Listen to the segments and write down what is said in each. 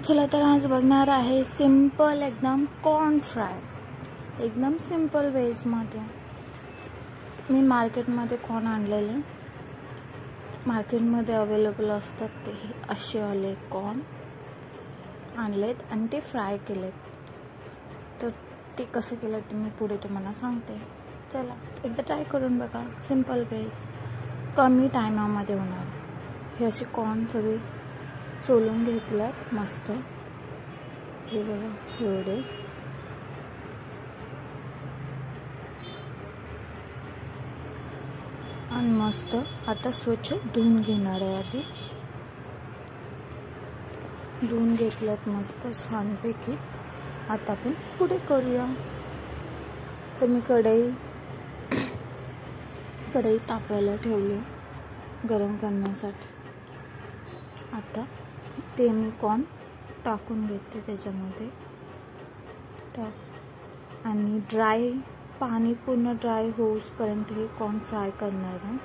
चला तर आज बघणार आहे सिंपल एकदम कॉर्न फ्राय, एकदम सिंपल वेजमध्ये। मी मार्केटमध्ये कॉर्न आणलेले, मार्केटमध्ये अवेलेबल असतात ते असे वाले कॉर्न आणलेत आणि ते फ्राय केलेत। तर ते कसं केलं ते मी पुढे तुम्हाला सांगते। चला एकदा ट्राय करून बघा, सिंपल वेज, कमी टायमामध्ये होणार। हे असे कॉर्न सगळे सोलून घेतल्यात मस्त, हे बघा एवढे। आणि मस्त आता स्वच्छ धुवून घेणार आहे। आधी धुवून घेतल्यात मस्त छानपैकी। आता आपण पुढे करूया। तर मी कढई तापवायला ठेवली गरम करण्यासाठी। आता ते मी कॉर्न टाकून घेते त्याच्यामध्ये, आणि ड्राय पाणी पूर्ण ड्राय होऊसपर्यंत हे कॉर्न फ्राय करणार आहे।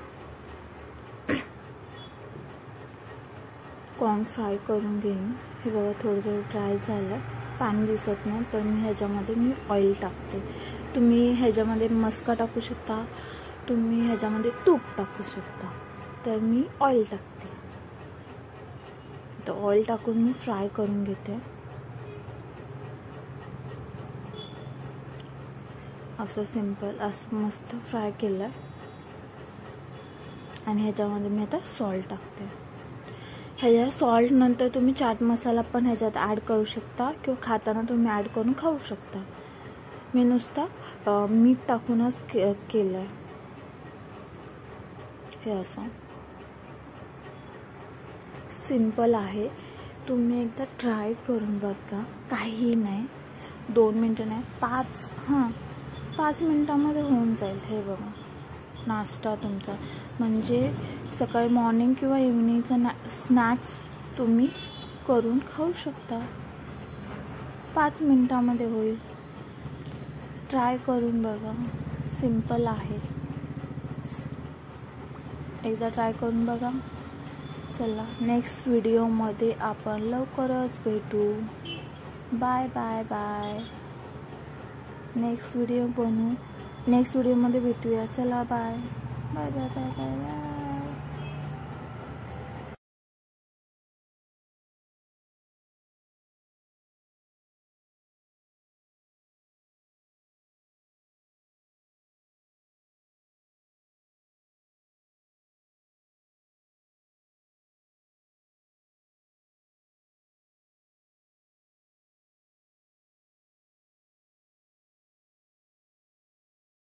कॉर्न फ्राय करून घेईन। हे बघा थोडं ड्राय झालं, पाणी दिसत नाही, तर मी ह्याच्यामध्ये ऑइल टाकते। तुम्ही ह्याच्यामध्ये मस्का टाकू शकता, तुम्ही ह्याच्यामध्ये तूप टाकू शकता, तर मी ऑइल टाकते। तर ऑइल टाकून मी फ्राय करून घेते। असं सिंपल असं मस्त फ्राय केलं आणि ह्याच्यामध्ये मी आता सॉल्ट टाकते। ह्याच्या सॉल्ट नंतर तुम्ही चाट मसाला पण ह्याच्यात ॲड करू शकता, किंवा खाताना तुम्ही ॲड करून खाऊ शकता। मी नुसता मीठ टाकूनच केलं हे। असं सिंपल आहे, तुम्ही एकदा ट्राय करून बघा। काही नाही, 2 मिनटं नाही, 5 मिनटामध्ये होऊन जाईल। हे बघा नाश्ता तुमचा, म्हणजे सकाळी मॉर्निंग किंवा इव्हिनिंगचा स्नॅक्स तुम्ही करून खाऊ शकता। 5 मिनटामध्ये होईल, ट्राय करून बघा। सिंपल आहे, एकदा ट्राय करून बघा। चला नेक्स्ट व्हिडिओमध्ये आपण लवकरच भेटू। Bye bye bye. नेक्स्ट व्हिडिओमध्ये भेटूया। चला bye bye bye bye bye bye.